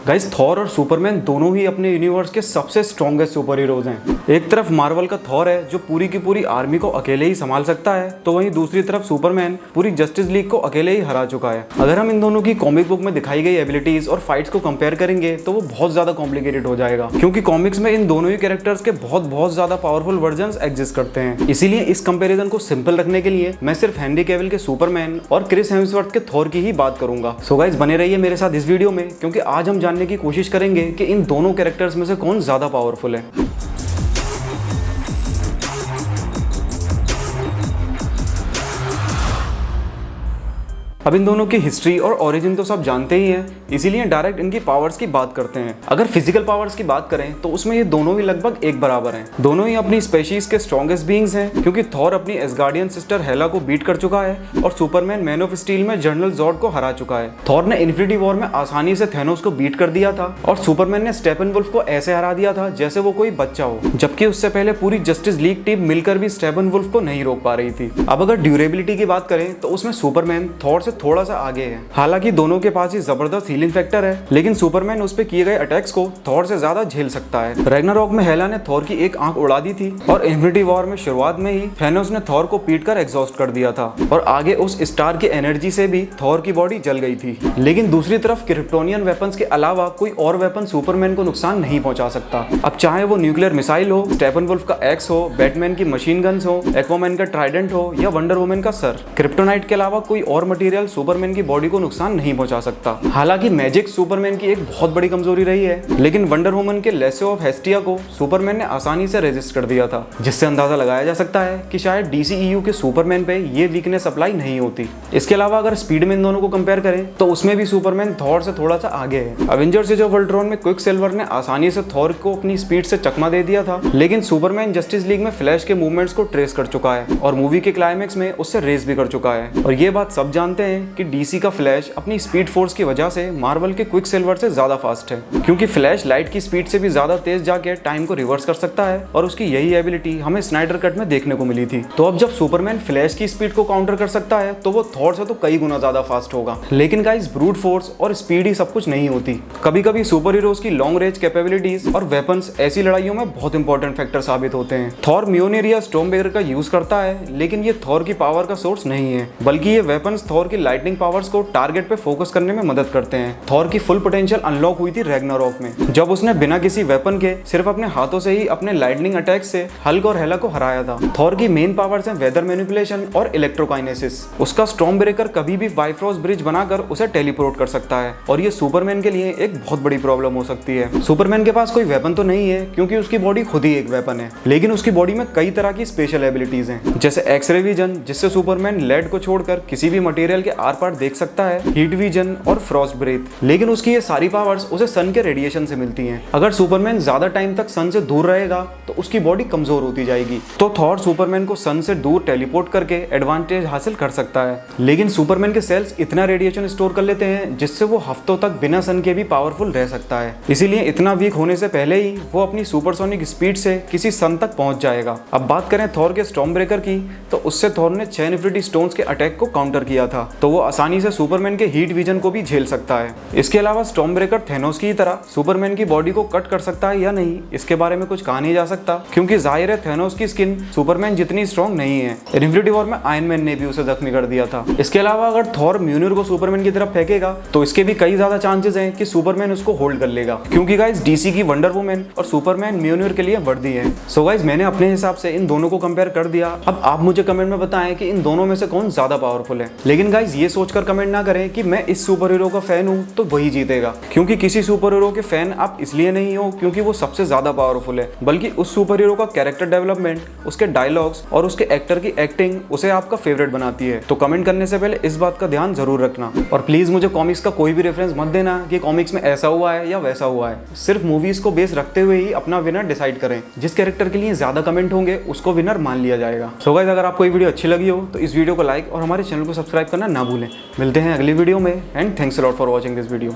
Guys Thor और Superman दोनों ही अपने यूनिवर्स के सबसे स्ट्रॉन्गेस्ट सुपर हीरोज हैं। एक तरफ मार्वल का थॉर है जो पूरी की पूरी आर्मी को अकेले ही संभाल सकता है, तो वहीं दूसरी तरफ सुपरमैन पूरी जस्टिस लीग को अकेले ही हरा चुका है। अगर हम इन दोनों की कॉमिक बुक में दिखाई गई एबिलिटीज और फाइट्स को कंपेयर करेंगे तो वो बहुत ज्यादा कॉम्प्लिकेटेड हो जाएगा, क्योंकि कॉमिक्स में इन दोनों ही कैरेक्टर्स के बहुत ज्यादा पावरफुल वर्जन्स एग्जिस्ट करते हैं। इसीलिए इस कंपैरिजन को सिंपल रखने के लिए मैं सिर्फ हेनरी कैविल के सुपरमैन और क्रिस हेम्सवर्थ के थॉर की ही बात करूंगा। सो गाइस बने रहिए मेरे साथ इस वीडियो में, क्योंकि आज हम जानने की कोशिश करेंगे कि इन दोनों कैरेक्टर्स में से कौन ज्यादा पावरफुल है। अब इन दोनों की हिस्ट्री और ओरिजिन तो सब जानते ही हैं, इसीलिए डायरेक्ट इनकी पावर्स की बात करते हैं। अगर फिजिकल पावर्स की बात करें तो उसमें ये दोनों ही लगभग एक बराबर हैं। दोनों ही अपनी स्पेशीज के स्ट्रॉन्गेस्ट बीइंग्स हैं, क्योंकि थॉर अपनी एसगार्डियन सिस्टर हेला को बीट कर चुका है और सुपरमैन मैन ऑफ स्टील में जनरल जॉर्ड को हरा चुका है। थॉर ने इन्फिनिटी वॉर में आसानी से थैनोस को बीट कर दिया था और सुपरमैन ने स्टेपनवुल्फ को ऐसे हरा दिया था जैसे वो कोई बच्चा हो, जबकि उससे पहले पूरी जस्टिस लीग टीम मिलकर भी स्टेपनवुल्फ को नहीं रोक पा रही थी। अब अगर ड्यूरेबिलिटी की बात करें तो उसमें सुपरमैन थॉर से थोड़ा सा आगे है। हालांकि दोनों के पास ही जबरदस्त हीलिंग फैक्टर है, लेकिन सुपरमैन उस पे किए गए अटैक्स को थॉर से ज्यादा झेल सकता है। रैग्नारॉक में हेला ने थॉर की एक आंख उड़ा दी थी और इन्फिनिटी वॉर में शुरुआत में ही थैनोस ने थॉर को पीट कर एग्जॉस्ट कर दिया था और आगे उस स्टार की एनर्जी से भी थॉर की बॉडी जल गई थी। लेकिन दूसरी तरफ क्रिप्टोनियन वेपन्स के अलावा कोई और वेपन सुपरमैन को नुकसान नहीं पहुंचा सकता। अब चाहे वो न्यूक्लियर मिसाइल हो, स्टेपनवुल्फ का एक्स हो, बैटमैन की मशीन गन्स हो, एक्वामैन का ट्राइडेंट हो या वंडर वुमन का सर, क्रिप्टोनाइट के अलावा कोई और मटेरियल सुपरमैन की बॉडी को नुकसान नहीं पहुंचा सकता। हालांकि मैजिक सुपरमैन की एक बहुत बड़ी कमजोरी रही है, लेकिन वंडर वुमन के लेसो ऑफ हेस्टिया को सुपरमैन ने आसानी से रेजिस्ट कर दिया था, जिससे अंदाजा लगाया जा सकता है कि शायद डीसीईयू के सुपरमैन पे ये वीकनेस अप्लाई नहीं होती। इसके अलावा अगर स्पीड में इन दोनों को कंपेयर करें तो उसमें भी सुपरमैन थॉर से थोड़ा सा आगे है। अवेंजर्स एज ऑफ अल्ट्रॉन में क्विक सिल्वर ने आसानी से थॉर को अपनी स्पीड से चकमा दे दिया था, लेकिन सुपरमैन जस्टिस लीग में फ्लैश के मूवमेंट्स को ट्रेस कर चुका है और मूवी के क्लाइमेक्स में उससे रेस भी कर चुका है। और ये बात सब जानते हैं कि डीसी का फ्लैश अपनी स्पीड फोर्स की वजह से मार्वल के क्विक सिल्वर से ज्यादा फास्ट है, क्योंकि फ्लैश लाइट की स्पीड से भी ज्यादा तेज जाके टाइम को रिवर्स कर सकता है और उसकी यही एबिलिटी हमें स्नाइडर कट में देखने को मिली थी। तो अब जब सुपरमैन फ्लैश की स्पीड को काउंटर कर सकता है तो वो थॉर से तो कई गुना ज्यादा फास्ट होगा। लेकिन गाइस ब्रूट फोर्स और स्पीड ही सब कुछ नहीं होती। कभी कभी सुपर हीरोज की लॉन्ग रेंज कैपेबिलिटीज और वेपन्स ऐसी लड़ाइयों में बहुत इंपॉर्टेंट फैक्टर साबित होते हैं। थॉर म्योनिर या स्टॉर्मब्रेकर का यूज करता है, लेकिन ये थॉर की पावर का सोर्स नहीं है, बल्कि ये वेपन्स थॉर की लाइटनिंग पावर्स को टारगेट पे फोकस करने में मदद करते हैं। थॉर की फुल पोटेंशियल अनलॉक हुई थी रैग्नारॉक में, जब उसने बिना किसी वेपन के सिर्फ अपने हाथों से ही अपने लाइटनिंग अटैक से हल्क और हेला को हराया था। थॉर की मेन पावर्स हैं वेदर मैनिपुलेशन और इलेक्ट्रोकाइनेसिस। उसका स्टॉर्म ब्रेकर कभी भी बाइफ्रॉस्ट ब्रिज बनाकर उसे टेलीपोर्ट कर सकता है और ये सुपरमैन के लिए एक बहुत बड़ी प्रॉब्लम हो सकती है। सुपरमैन के पास कोई वेपन तो नहीं है, क्योंकि उसकी बॉडी खुद ही एक वेपन है, लेकिन उसकी बॉडी में कई तरह की स्पेशल एबिलिटीज हैं, जैसे एक्सरे विजन जिससे सुपरमैन लेड को छोड़कर किसी भी मटेरियल के आर पार देख सकता है, हीट विजन और फ्रॉस्ट ब्रेथ। लेकिन उसकी ये सारी पावर्स उसे सन के रेडिएशन से मिलती हैं। अगर सुपरमैन ज्यादा टाइम तक सन से दूर रहेगा तो उसकी बॉडी कमजोर होती जाएगी। तो थॉर सुपरमैन को सन से दूर टेलीपोर्ट करके एडवांटेज हासिल कर सकता है, लेकिन सुपरमैन के सेल्स इतना रेडिएशन स्टोर कर लेते हैं जिससे वो हफ्तों तक बिना सन के भी पावरफुल रह सकता है। इसीलिए इतना वीक होने से पहले ही वो अपनी सुपरसोनिक स्पीड से किसी सन तक पहुंच जाएगा। अब बात करें थॉर के स्टॉर्म ब्रेकर की, तो उससे थॉर ने 6 इन्फिनिटी स्टोन्स के अटैक को काउंटर किया था, तो वो आसानी से सुपरमैन के हीट विजन को भी झेल सकता है। इसके अलावा स्टॉर्म ब्रेकर थैनोस की तरह सुपरमैन की बॉडी को कट कर सकता है या नहीं, इसके बारे में कुछ कहा नहीं जा सकता, क्योंकि जाहिर है थैनोस की स्किन सुपरमैन जितनी स्ट्रॉन्ग नहीं है। इन्फिनिटी वॉर में आयरन मैन ने भी उसे जख्मी कर दिया था। इसके अलावा अगर थॉर म्योनिर को सुपरमैन की तरफ फेंकेगा तो इसके भी कई ज्यादा चांसेस हैं कि सुपरमैन उसको होल्ड कर लेगा, क्योंकि गाइस डीसी की वंडर वुमन और सुपरमैन म्योनिर के लिए वर्दी है। सो गाइस मैंने अपने हिसाब से इन दोनों को कंपेयर कर दिया। अब आप मुझे कमेंट में बताएं कि इन दोनों में से कौन ज्यादा पावरफुल है। लेकिन गाइस ये सोचकर कमेंट ना करें कि मैं इस सुपर हीरो का फैन हूं तो वही जीतेगा, क्योंकि किसी सुपर हीरो के फैन आप इसलिए नहीं हो क्योंकि वो सबसे ज्यादा पावरफुल है, बल्कि उस सुपर हीरो का कैरेक्टर डेवलपमेंट, उसके डायलॉग्स और उसके एक्टर की एक्टिंग उसे आपका फेवरेट बनाती है। तो कमेंट करने से पहले इस बात का ध्यान जरूर रखना, और प्लीज मुझे कॉमिक्स का कोई भी रेफरेंस मत देना कि कॉमिक्स में ऐसा हुआ है या वैसा हुआ है। सिर्फ मूवीज को बेस रखते हुए ही अपना विनर डिसाइड करें। जिस कैरेक्टर के लिए ज्यादा कमेंट होंगे उसको विनर मान लिया जाएगा। सो गाइस अगर आपको ये वीडियो अच्छी लगी हो तो इस वीडियो को लाइक और हमारे चैनल को सब्सक्राइब करना ना भूलें। मिलते हैं अगली वीडियो में, and thanks a lot for watching this video.